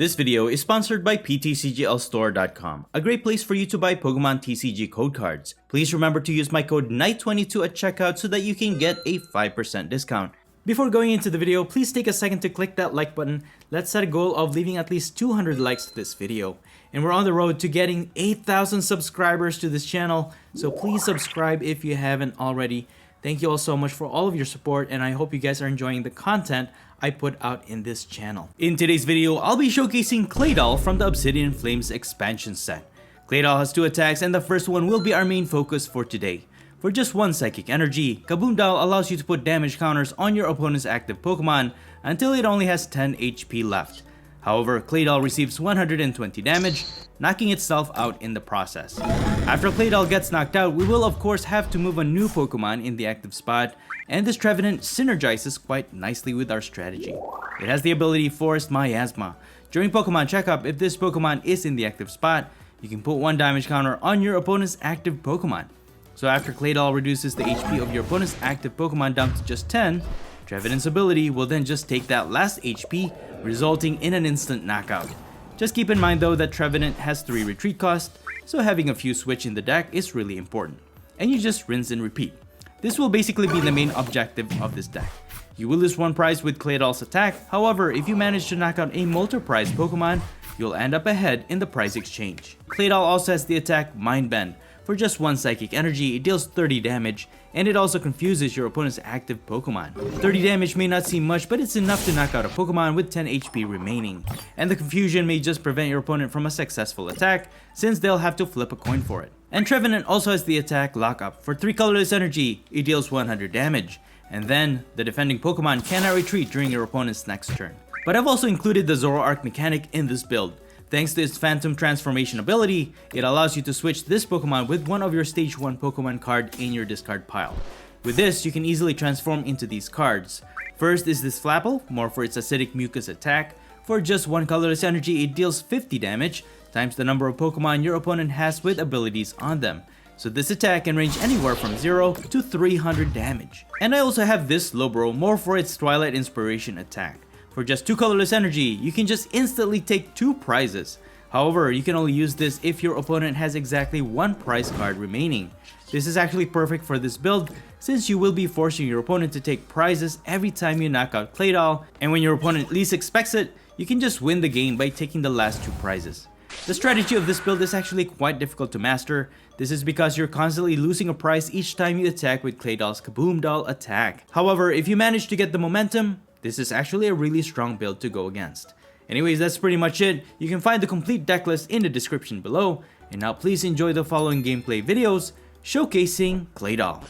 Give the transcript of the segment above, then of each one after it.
This video is sponsored by PTCGLstore.com, a great place for you to buy Pokemon TCG code cards. Please remember to use my code KNIGHT22 at checkout so that you can get a 5% discount. Before going into the video, please take a second to click that like button. Let's set a goal of leaving at least 200 likes to this video. And we're on the road to getting 8,000 subscribers to this channel, so please subscribe if you haven't already. Thank you all so much for all of your support, and I hope you guys are enjoying the content I put out in this channel. In today's video, I'll be showcasing Claydol from the Obsidian Flames expansion set. Claydol has 2 attacks, and the first one will be our main focus for today. For just 1 Psychic Energy, Kaboom allows you to put damage counters on your opponent's active Pokemon until it only has 10 HP left. However, Claydol receives 120 damage, knocking itself out in the process. After Claydol gets knocked out, we will of course have to move a new Pokemon in the active spot, and this TREVENANT synergizes quite nicely with our strategy. It has the ability Forest Miasma. During Pokemon checkup, if this Pokemon is in the active spot, you can put 1 damage counter on your opponent's active Pokemon. So after Claydol reduces the HP of your opponent's active Pokemon down to just 10, TREVENANT's ability will then just take that last HP, resulting in an instant knockout. Just keep in mind though that TREVENANT has 3 retreat costs, so having a few switch in the deck is really important. And you just rinse and repeat. This will basically be the main objective of this deck. You will lose 1 prize with Claydol's attack, however, if you manage to knock out a multi-prize Pokemon, you'll end up ahead in the prize exchange. Claydol also has the attack Mind Bend. For just 1 Psychic Energy, it deals 30 damage, and it also confuses your opponent's active Pokemon. 30 damage may not seem much, but it's enough to knock out a Pokemon with 10 HP remaining. And the confusion may just prevent your opponent from a successful attack, since they'll have to flip a coin for it. And TREVENANT also has the attack Lockup. For 3 colorless energy, it deals 100 damage, and then the defending Pokemon cannot retreat during your opponent's next turn. But I've also included the Zoroark mechanic in this build. Thanks to its Phantom Transformation ability, it allows you to switch this Pokemon with one of your Stage 1 Pokemon card in your discard pile. With this, you can easily transform into these cards. First is this Flapple, more for its Acidic Mucus attack. For just 1 colorless energy, it deals 50 damage, times the number of Pokemon your opponent has with abilities on them. So this attack can range anywhere from 0 to 300 damage. And I also have this Slowbro, more for its Twilight Inspiration attack. For just 2 colorless energy, you can just instantly take 2 prizes. However, you can only use this if your opponent has exactly 1 prize card remaining. This is actually perfect for this build, since you will be forcing your opponent to take prizes every time you knock out Claydol, and when your opponent least expects it, you can just win the game by taking the last 2 prizes. The strategy of this build is actually quite difficult to master. This is because you're constantly losing a prize each time you attack with Claydol's Kaboom attack. However, if you manage to get the momentum, this is actually a really strong build to go against. Anyways, that's pretty much it. You can find the complete deck list in the description below. And now please enjoy the following gameplay videos showcasing Claydol.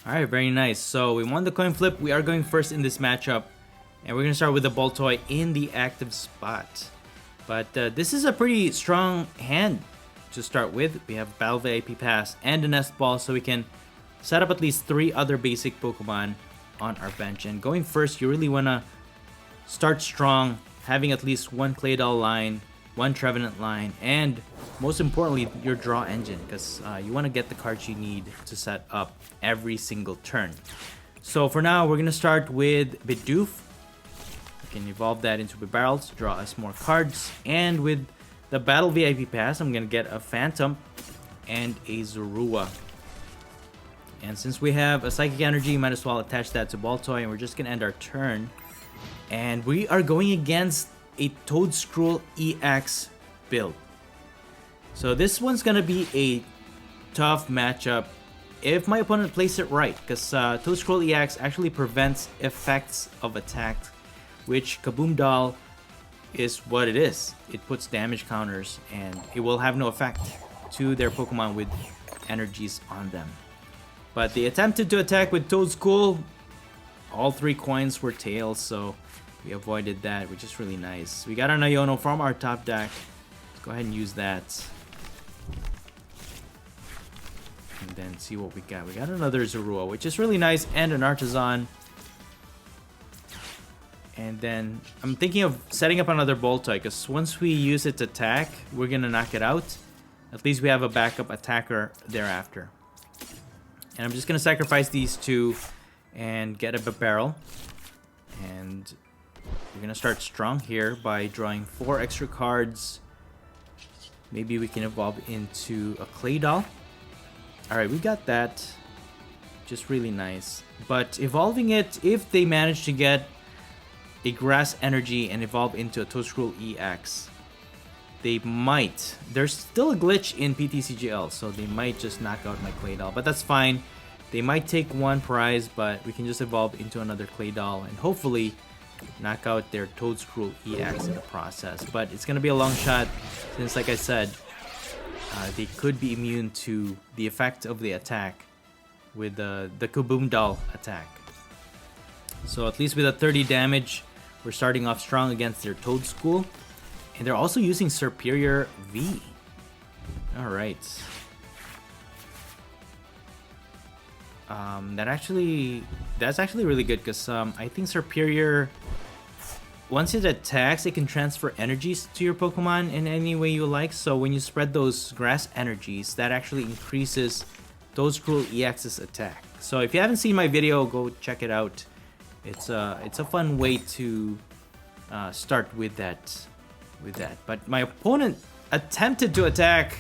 Alright, very nice. So we won the coin flip. We are going first in this matchup. And we're going to start with the Baltoy in the active spot. But this is a pretty strong hand to start with. We have Battle VIP Pass and a Nest Ball, so we can set up at least 3 other basic Pokemon on our bench. And going first, you really want to start strong, having at least 1 Claydol line, 1 TREVENANT line, and most importantly, your draw engine, because you want to get the cards you need to set up every single turn. So for now, we're going to start with Bidoof. We can evolve that into Bibarel to draw us more cards, and with the Battle VIP Pass, I'm going to get a Phantom and a Zorua. And since we have a Psychic Energy, might as well attach that to Baltoy, and we're just going to end our turn. And we are going against a Toedscruel EX build. So this one's going to be a tough matchup if my opponent plays it right, because Toedscruel EX actually prevents effects of attack, which Kaboom is what it is. It puts damage counters, and it will have no effect to their Pokemon with energies on them. But they attempted to attack with Toedscruel. All 3 coins were tails, so we avoided that, which is really nice. We got an Iono from our top deck. Let's go ahead and use that. And then see what we got. We got another Zorua, which is really nice, and an Artisan. And then I'm thinking of setting up another Baltoy, because once we use its attack, we're going to knock it out. At least we have a backup attacker thereafter. And I'm just going to sacrifice these 2 and get a Bibarel. And We're gonna start strong here by drawing 4 extra cards. Maybe we can evolve into a Claydol. Alright, we got that. Just really nice. But evolving it, if they manage to get a Grass Energy and evolve into a Toedscruel EX, they might. There's still a glitch in PTCGL, so they might just knock out my Claydol. But that's fine. They might take 1 prize, but we can just evolve into another Claydol and hopefully knock out their Toedscruel EX in the process. But it's going to be a long shot since, like I said, they could be immune to the effect of the attack with the Kaboom doll attack. So at least with a 30 damage, we're starting off strong against their Toedscruel. And they're also using Superior V. Alright. That's actually really good because I think Superior, once it attacks, it can transfer energies to your Pokemon in any way you like. So when you spread those grass energies, that actually increases Toedscruel EX's attack. So if you haven't seen my video, go check it out. It's a fun way to start with that. But my opponent attempted to attack,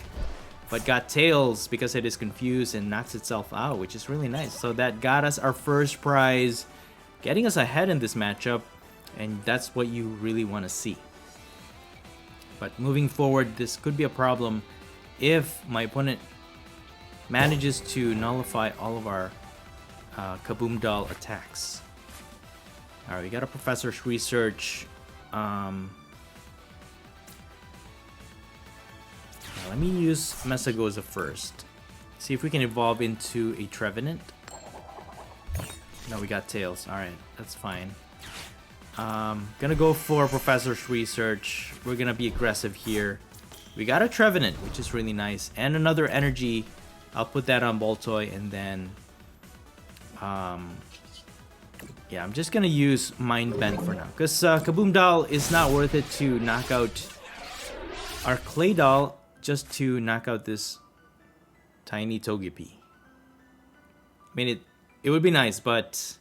but got Tails because it is confused and knocks itself out, which is really nice. So that got us our first prize, getting us ahead in this matchup, and that's what you really want to see. But moving forward, this could be a problem if my opponent manages to nullify all of our Kaboom doll attacks. Alright, we got a Professor's Research. Let me use Mesagoza first. See if we can evolve into a Trevenant. No, we got Tails. Alright, that's fine. Gonna go for Professor's Research. We're gonna be aggressive here. We got a Trevenant, which is really nice. And another energy. I'll put that on Boltoy and then... yeah, I'm just gonna use Mind Bend for now. Because Kaboom doll is not worth it to knock out our Claydol just to knock out this tiny Togepi. I mean, it would be nice, but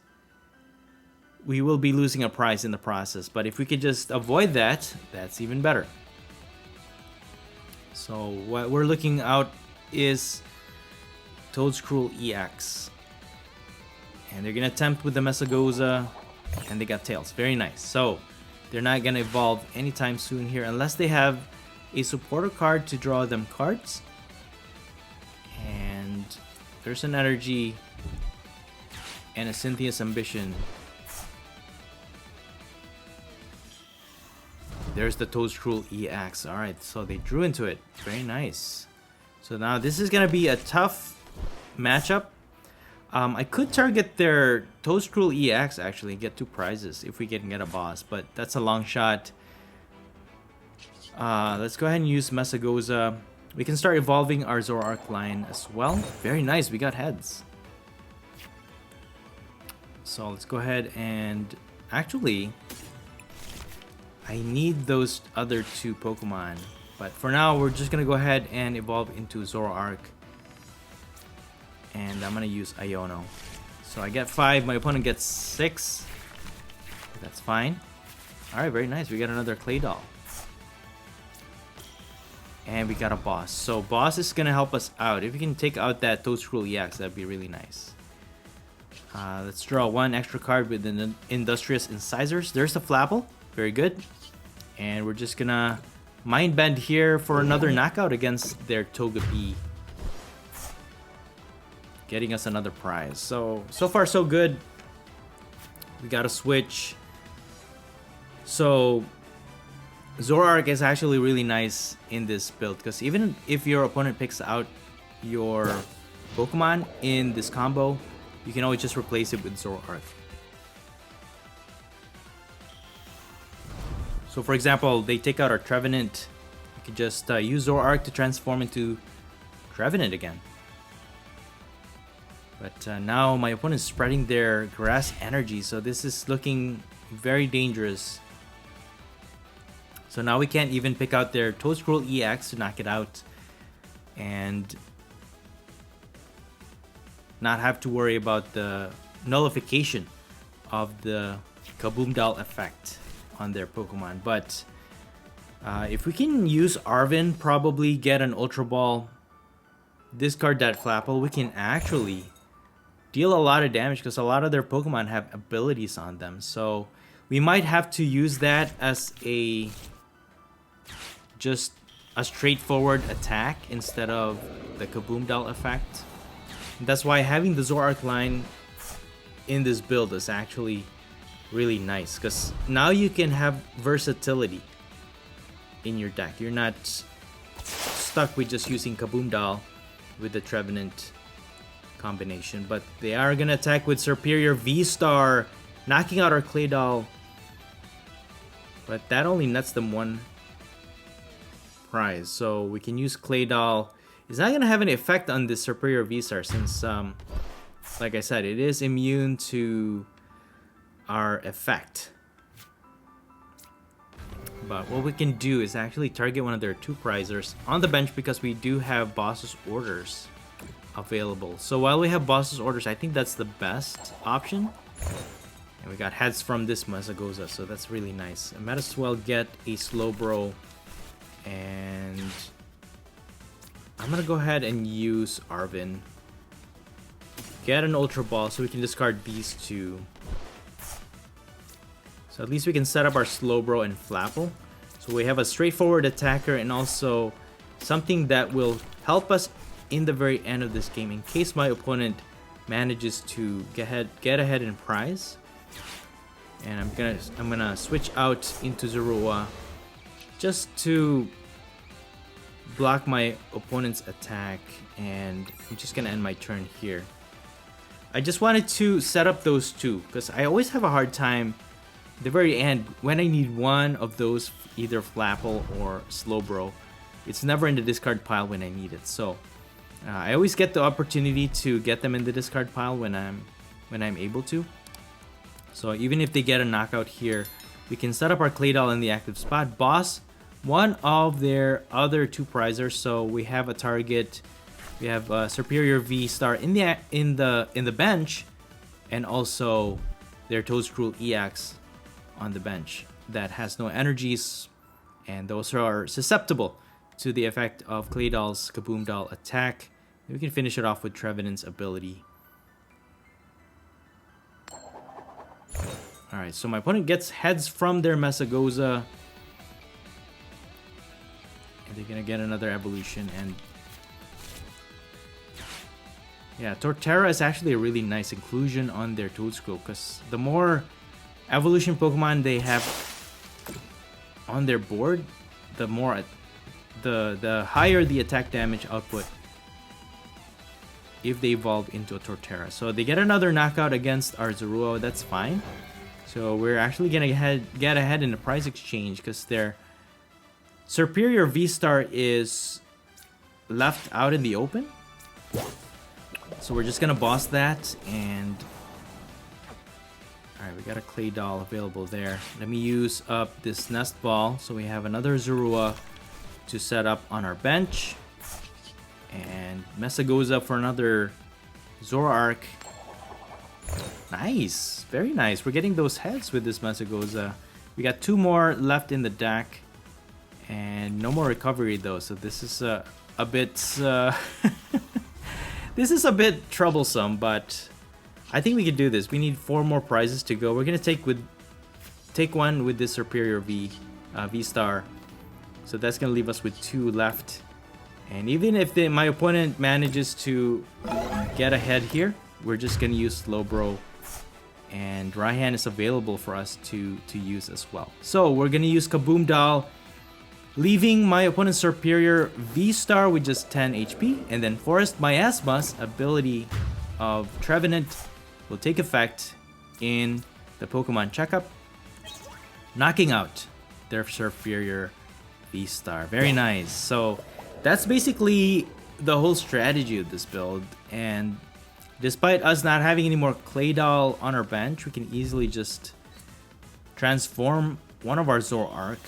we will be losing a prize in the process. But if we could just avoid that, that's even better. So what we're looking out is Toedscruel EX. And they're going to attempt with the Mesagoza, and they got Tails. Very nice. So they're not going to evolve anytime soon here unless they have a supporter card to draw them cards. And there's an energy and a Cynthia's Ambition. There's the Toedscruel EX. Alright, so they drew into it. Very nice. So now this is going to be a tough matchup. I could target their Toedscruel EX actually, get 2 prizes if we can get a boss, but that's a long shot. Let's go ahead and use Mesagoza. We can start evolving our Zoroark line as well. Very nice, we got heads. So let's go ahead and... Actually, I need those other 2 Pokemon. But for now, we're just going to go ahead and evolve into Zoroark. And I'm going to use Iono. So I get 5, my opponent gets 6. That's fine. Alright, very nice. We got another Claydol. And we got a boss. So boss is going to help us out. If we can take out that Toedscruel EX, that'd be really nice. Let's draw 1 extra card with the Industrious Incisors. There's the Flapple. Very good. And we're just going to Mind Bend here for another knockout against their Togepi. Getting us another prize. So far so good. We got a switch. So Zoroark is actually really nice in this build because even if your opponent picks out your Pokemon in this combo, you can always just replace it with Zoroark. So for example, they take out our Trevenant. You can just use Zoroark to transform into Trevenant again. But now my opponent is spreading their grass energy, so this is looking very dangerous. So now we can't even pick out their Toedscruel EX to knock it out and not have to worry about the nullification of the Kaboom doll effect. on their Pokemon. But if we can use Arven, probably get an Ultra Ball, discard that Flapple, we can actually deal a lot of damage because a lot of their Pokemon have abilities on them. So we might have to use that as just a straightforward attack instead of the Kaboom Doll effect. That's why having the Zoroark line in this build is actually really nice, because now you can have versatility in your deck. You're not stuck with just using Kaboom Doll with the Trevenant combination, but they are gonna attack with Superior V-Star, knocking out our Claydol, but that only nets them one prize, so we can use Claydol. It's not gonna have any effect on this Superior V-Star since, like I said, it is immune to our effect. But what we can do is actually target one of their 2 prizers on the bench because we do have Boss's Orders available. So while we have Boss's Orders, I think that's the best option. And we got heads from this Mazagoza, so that's really nice. I might as well get a Slowbro, and I'm gonna go ahead and use Arven. Get an Ultra Ball so we can discard these 2. So at least we can set up our Slowbro and Flapple. So we have a straightforward attacker and also something that will help us in the very end of this game in case my opponent manages to get ahead in prize. And I'm gonna switch out into Zorua just to block my opponent's attack, and I'm just gonna end my turn here. I just wanted to set up those 2 because I always have a hard time at the very end when I need one of those, either Flapple or Slowbro. It's never in the discard pile when I need it, so I always get the opportunity to get them in the discard pile when I'm able to. So even if they get a knockout here, we can set up our Claydol in the active spot, boss one of their other 2 prizers, so we have a target. We have Superior V-Star in the bench, and also their Toedscruel EX on the bench that has no energies, and those are susceptible to the effect of Claydol's Kaboom Doll attack. And we can finish it off with Trevenant's ability. Alright, so my opponent gets heads from their Mazagoza, and they're gonna get another evolution. And yeah, Torterra is actually a really nice inclusion on their Toedscruel because the more evolution Pokemon they have on their board, the more the higher the attack damage output if they evolve into a Torterra. So they get another knockout against our Zorua, that's fine. So we're actually gonna get ahead in the prize exchange because their Superior V-Star is left out in the open. So we're just gonna boss that, and alright, we got a Claydol available there. Let me use up this Nest Ball so we have another Zorua to set up on our bench. And Mazagoza for another Zoroark. Nice, very nice. We're getting those heads with this Mazagoza. We got 2 more left in the deck, and no more recovery though. So this is a bit this is a bit troublesome, but I think we can do this. We need 4 more prizes to go. We're gonna take one with this Superior V-Star. So that's gonna leave us with 2 left. And even if my opponent manages to get ahead here, we're just gonna use Slowbro, and Raihan is available for us to use as well. So we're gonna use Kaboom Doll, leaving my opponent's Superior V-Star with just 10 HP, and then Forest Miasma's ability of Trevenant will take effect in the Pokemon checkup, knocking out their Superior V-Star. Very nice. So that's basically the whole strategy of this build, and despite us not having any more Claydol on our bench, we can easily just transform one of our Zoroark.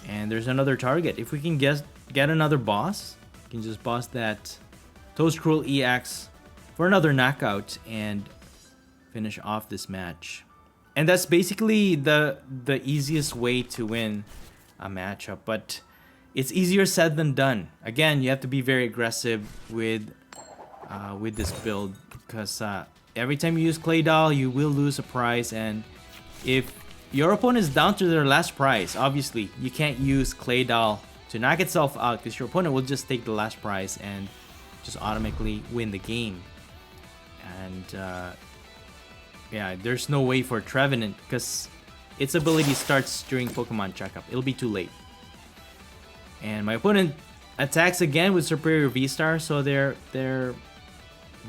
And there's another target. If we can get another boss, we can just boss that Toedscruel EX for another knockout and finish off this match. And that's basically the easiest way to win a matchup. But it's easier said than done. Again, you have to be very aggressive with this build, because every time you use Claydol, you will lose a prize, and if your opponent is down to their last prize, obviously you can't use Claydol to knock itself out, because your opponent will just take the last prize and just automatically win the game. And yeah, there's no way for Trevenant, because its ability starts during Pokemon Checkup. It'll be too late. And my opponent attacks again with Superior V-Star, so their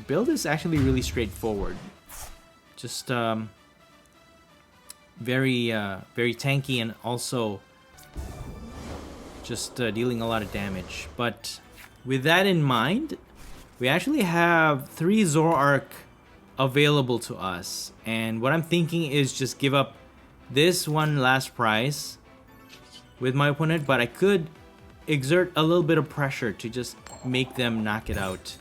build is actually really straightforward. Just very tanky, and also just dealing a lot of damage. But with that in mind, we actually have 3 Zoroark available to us, and what I'm thinking is just give up this one last prize with my opponent, but I could exert a little bit of pressure to just make them knock it out.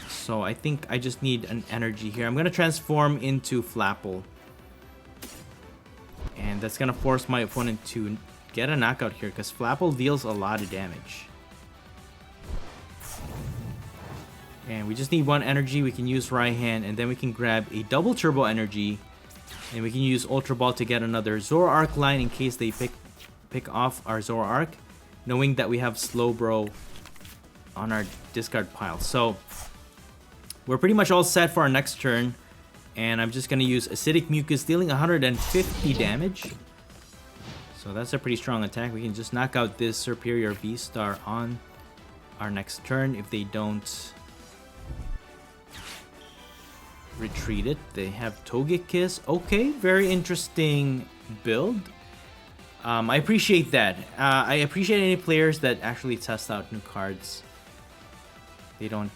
So I think I just need an energy here. I'm gonna transform into Flapple, and that's gonna force my opponent to get a knockout here, because Flapple deals a lot of damage. And we just need 1 energy. We can use Raihan, and then we can grab a double turbo energy, and we can use Ultra Ball to get another Zoroark line in case they pick off our Zoroark, knowing that we have Slowbro on our discard pile. So we're pretty much all set for our next turn, and I'm just gonna use Acidic Mucus, dealing 150 damage. So that's a pretty strong attack. We can just knock out this Superior V-Star on our next turn if they don't retreat it. They have Togekiss. Okay, very interesting build. I appreciate that. I appreciate any players that actually test out new cards. They don't.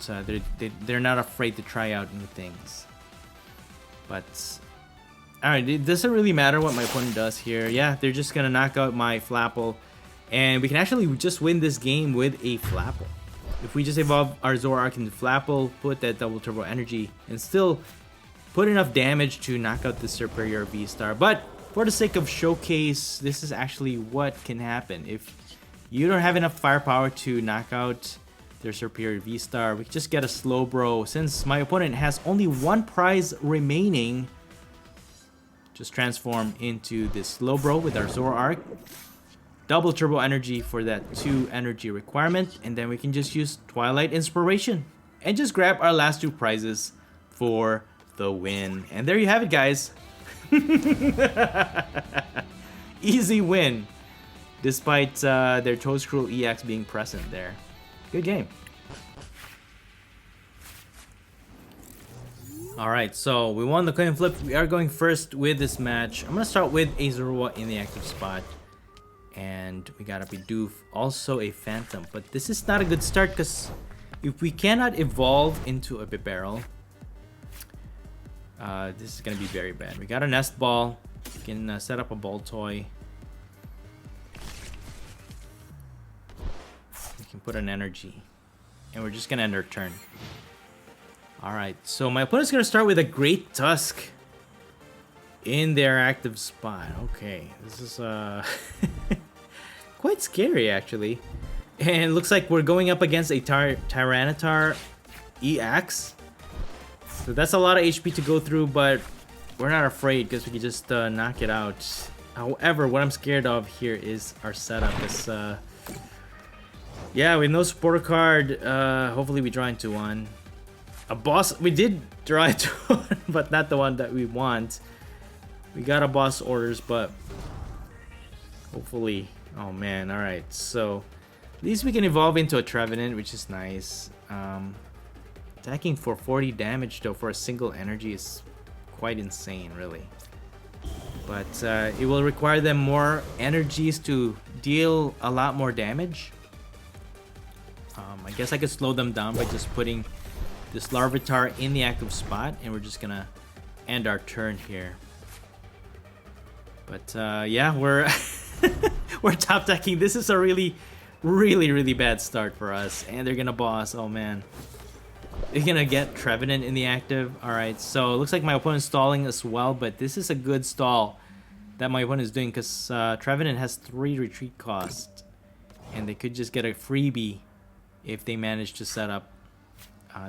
They're not afraid to try out new things. But all right, it doesn't really matter what my opponent does here. Yeah, they're just gonna knock out my Flapple, and we can actually just win this game with a Flapple. If we just evolve our Zoroark into Flapple, put that double turbo energy, and still put enough damage to knock out the Superior V-Star. But for the sake of showcase, this is actually what can happen. If you don't have enough firepower to knock out their Superior V-Star, we can just get a Slowbro. Since my opponent has only 1 prize remaining, just transform into this Slowbro with our Zoroark. Double turbo energy for that 2 energy requirement, and then we can just use Twilight Inspiration and just grab our last 2 prizes for the win. And there you have it, guys. Easy win, despite their Toedscruel EX being present there. Good game. Alright, so we won the coin flip. We are going first with this match. I'm gonna start with a Zorua in the active spot. And we got a Bidoof, also a Phantom. But this is not a good start, because if we cannot evolve into a Bibarel, this is going to be very bad. We got a Nest Ball. We can set up a Ball Toy. We can put an Energy. And we're just going to end our turn. Alright, so my opponent's going to start with a Great Tusk in their active spot. Okay, this is quite scary, actually. And looks like we're going up against a Tyranitar EX. So that's a lot of HP to go through, but we're not afraid because we can just knock it out. However, what I'm scared of here is our setup. This, yeah, with no supporter card, hopefully we draw into one. A boss, we did draw into one, but not the one that we want. We got a boss orders, but hopefully, oh man, alright. So at least we can evolve into a Trevenant, which is nice. Attacking for 40 damage though for a single energy is quite insane, really. But it will require them more energies to deal a lot more damage. I guess I could slow them down by just putting this Larvitar in the active spot, and we're just gonna end our turn here. But yeah, we're we're top decking. This is a really bad start for us, and they're gonna boss. Oh man. You're gonna get Trevenant in the active. Alright, so it looks like my opponent's stalling as well, but this is a good stall that my opponent is doing because Trevenant has 3 retreat cost. And they could just get a freebie if they manage to set up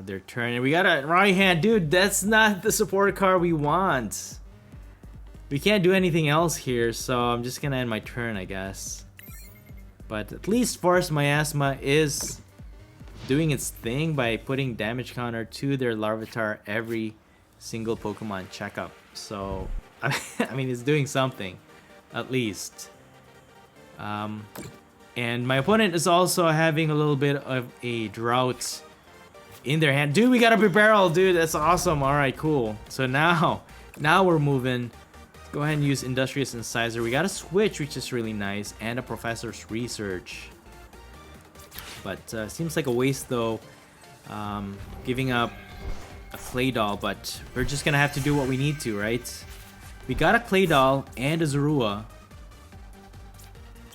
their turn. And we got a right hand. Dude, that's not the support card we want. We can't do anything else here, so I'm just gonna end my turn, I guess. But at least Forest Miasma is doing its thing by putting damage counter to their Larvitar every single Pokemon checkup. So, I mean, it's doing something, at least. And my opponent is also having a little bit of a drought in their hand. Dude, we got a big barrel, dude. That's awesome. All right, cool. So now we're moving. Let's go ahead and use Industrious Incisor. We got a switch, which is really nice, and a Professor's Research. But seems like a waste though, giving up a Claydol, but we're just gonna have to do what we need to, right? We got a Claydol and a Zorua,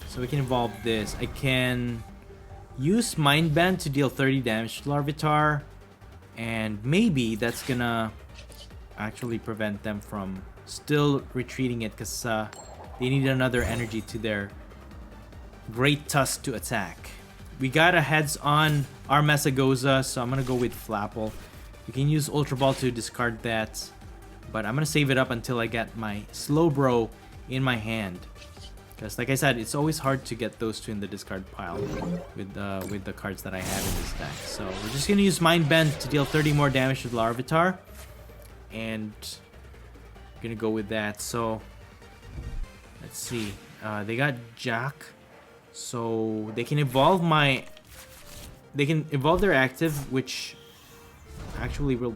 so we can evolve this. I can use Mind Bend to deal 30 damage to Larvitar, and maybe that's gonna actually prevent them from still retreating it, because they need another energy to their Great Tusk to attack. We got a heads on our Mesagoza, so I'm gonna go with Flapple. You can use Ultra Ball to discard that, but I'm gonna save it up until I get my Slowbro in my hand. Because like I said, it's always hard to get those two in the discard pile with the cards that I have in this deck. So we're just gonna use Mind Bend to deal 30 more damage to Larvitar, and I'm gonna go with that. So let's see. They got Jack. So they can evolve their active, which actually will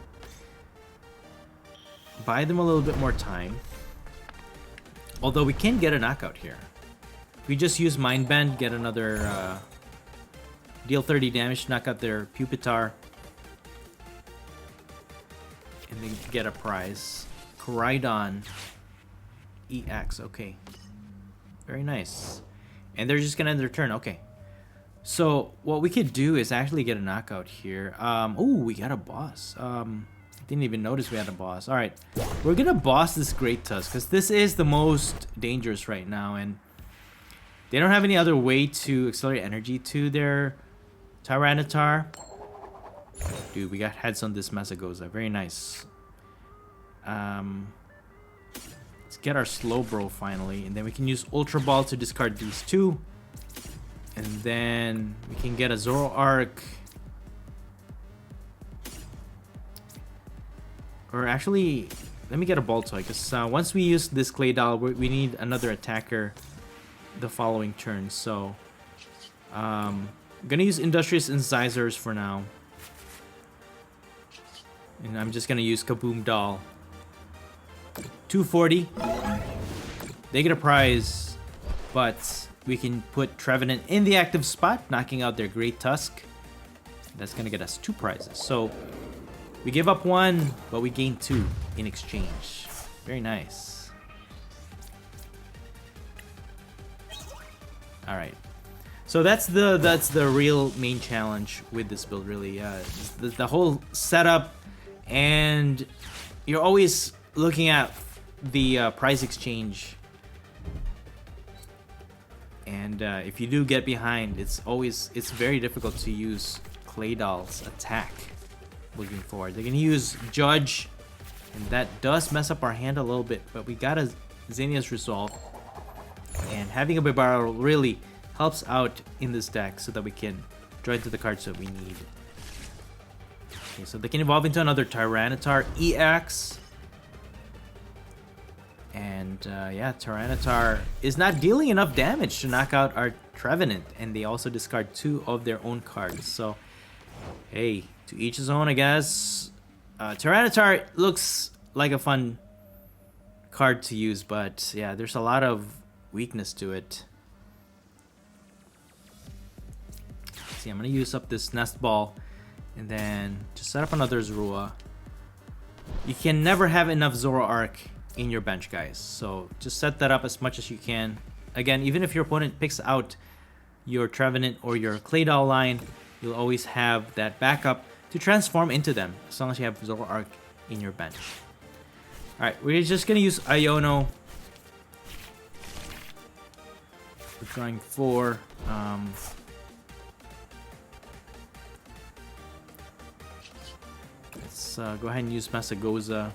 buy them a little bit more time. Although we can get a knockout here. If we just use Mind Bend, get another deal 30 damage, knock out their Pupitar, and then get a prize. Koraidon EX, okay. Very nice. And they're just gonna end their turn. Okay. So what we could do is actually get a knockout here. Oh, we got a boss. Didn't even notice we had a boss. All right, we're gonna boss this Great Tusk because this is the most dangerous right now, and they don't have any other way to accelerate energy to their Tyranitar. Dude, we got heads on this Mesagoza. Very nice. Let's get our Slowbro finally, and then we can use Ultra Ball to discard these two, and then we can get a Zoroark, or actually let me get a Baltoy, because once we use this Claydol, we need another attacker the following turn. So I'm gonna use Industrious Incisors for now, and I'm just gonna use Kaboom Doll. 240. They get a prize, but we can put Trevenant in the active spot, knocking out their Great Tusk. That's gonna get us 2 prizes. So we give up 1, but we gain 2 in exchange. Very nice. All right. So that's the real main challenge with this build, really. The whole setup, and you're always looking at the prize exchange, and if you do get behind, it's very difficult to use Claydol's attack moving forward. They're gonna use Judge, and that does mess up our hand a little bit, but we got a Xenia's Resolve, and having a Bibaro really helps out in this deck so that we can draw into the cards that we need. Okay, so they can evolve into another Tyranitar EX. And yeah, Tyranitar is not dealing enough damage to knock out our Trevenant, and they also discard 2 of their own cards. So, hey, to each his own, I guess. Tyranitar looks like a fun card to use, but yeah, there's a lot of weakness to it. Let's see, I'm gonna use up this Nest Ball, and then just set up another Zorua. You can never have enough Zoroark in your bench, guys, so just set that up as much as you can. Again, even if your opponent picks out your Trevenant or your Claydol line, you'll always have that backup to to transform into them, as long as you have Zoroark in your bench. Alright, we're just gonna use Iono. We're trying 4. Let's go ahead and use Masagoza.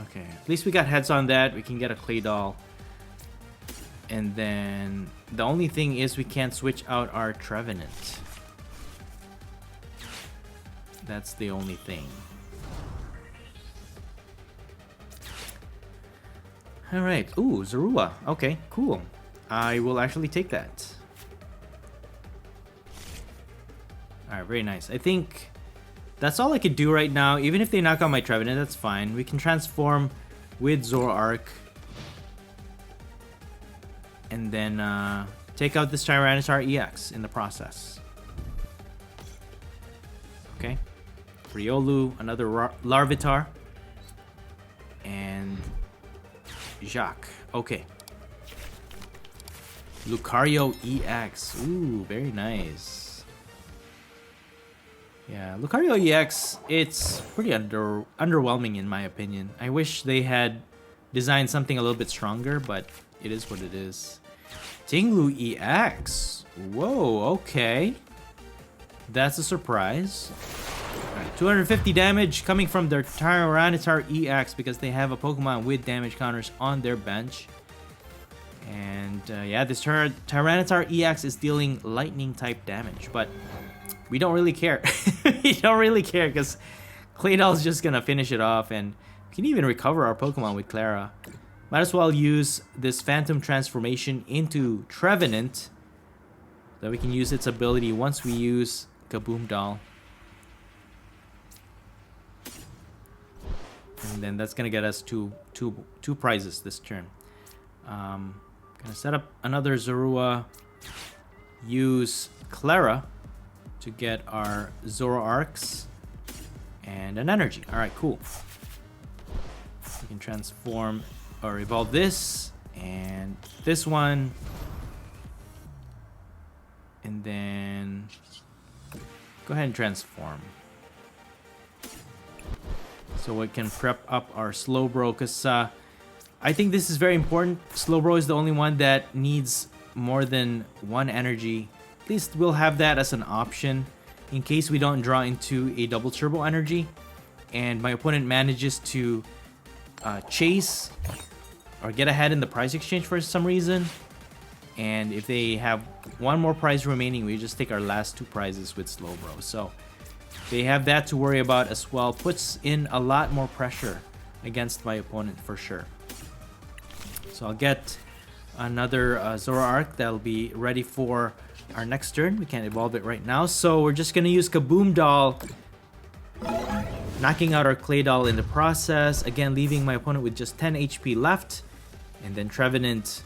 Okay, at least we got heads on that. We can get a Claydol. And then the only thing is we can't switch out our Trevenant. That's the only thing. Alright, ooh, Zorua. Okay, cool. I will actually take that. Alright, very nice. I think that's all I could do right now. Even if they knock out my Trevenant, that's fine. We can transform with Zoroark. And then take out this Tyranitar EX in the process. Okay. Riolu, another Larvitar. And Jacques. Okay. Lucario EX. Ooh, very nice. Yeah, Lucario EX, it's pretty underwhelming in my opinion. I wish they had designed something a little bit stronger, but it is what it is. Tinglu EX. Whoa, okay. That's a surprise. Right, 250 damage coming from their Tyranitar EX because they have a Pokemon with damage counters on their bench. And yeah, this Tyranitar EX is dealing lightning type damage, but we don't really care. We don't really care because Claydol is just gonna finish it off, and we can even recover our Pokemon with Clara. Might as well use this Phantom transformation into Trevenant, that we can use its ability once we use Kaboom Doll. And then that's gonna get us two prizes this turn. Gonna set up another Zorua, use Clara to get our Zoroarks and an energy. Alright, cool. We can transform or evolve this and this one. And then go ahead and transform. So we can prep up our Slowbro, because I think this is very important. Slowbro is the only one that needs more than one energy. At least we'll have that as an option in case we don't draw into a double turbo energy and my opponent manages to chase or get ahead in the prize exchange for some reason. And if they have one more prize remaining, we just take our last 2 prizes with Slowbro. So they have that to worry about as well. Puts in a lot more pressure against my opponent for sure. So I'll get another Zoroark that'll be ready for our next turn. We can't evolve it right now, so we're just gonna use Kaboom Doll, knocking out our Claydol in the process. Again, leaving my opponent with just 10 HP left. And then Trevenant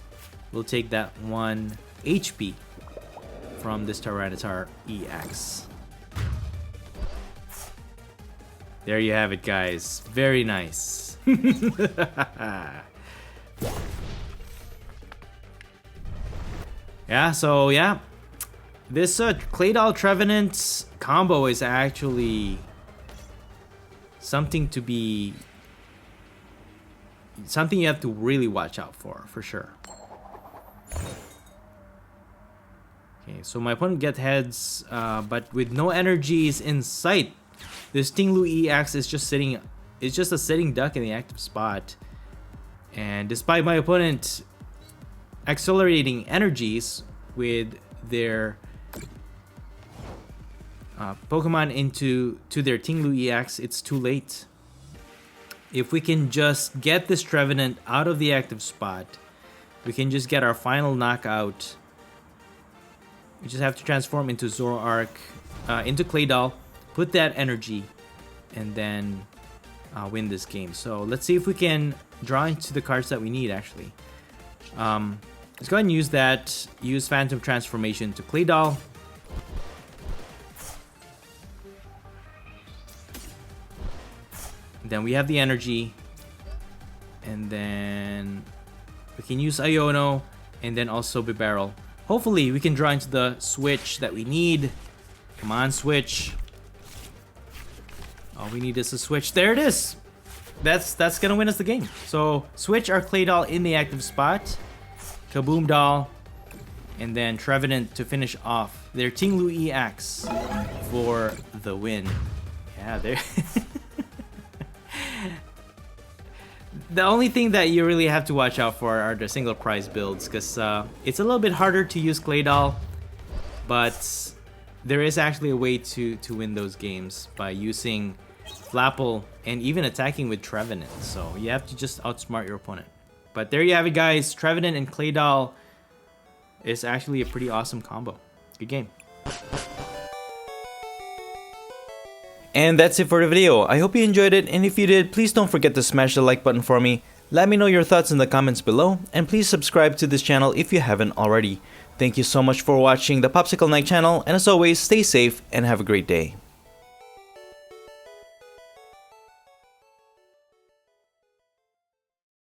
will take that 1 HP from this Tyranitar EX. There you have it, guys. Very nice. Yeah, so yeah. This Claydol Trevenant combo is actually something you have to really watch out for sure. Okay, so my opponent gets heads, but with no energies in sight. This Tinglu EX is just sitting. It's just a sitting duck in the active spot, and despite my opponent accelerating energies with their Pokemon to their Tinglu EX, it's too late. If we can just get this Trevenant out of the active spot, we can just get our final knockout. We just have to transform into Zoroark, into Claydol, put that energy, and then win this game. So let's see if we can draw into the cards that we need actually. Let's go ahead and use that. Use Phantom Transformation to Claydol. Then we have the energy, and then we can use Iono, and then also Bibarel hopefully we can draw into the switch that we need. Come on, switch. All we need is a switch. There it is. That's gonna win us the game. So switch our Claydol in the active spot. Kaboom doll. And then TREVENANT to finish off their Ting Lu EX for the win. Yeah, there. The only thing that you really have to watch out for are the single prize builds, because it's a little bit harder to use Claydol, but there is actually a way to win those games by using Flapple and even attacking with TREVENANT. So you have to just outsmart your opponent. But there you have it, guys. TREVENANT and Claydol is actually a pretty awesome combo. Good game. And that's it for the video. I hope you enjoyed it, and if you did, please don't forget to smash the like button for me. Let me know your thoughts in the comments below, and please subscribe to this channel if you haven't already. Thank you so much for watching the Popsicleknight channel, and as always, stay safe and have a great day.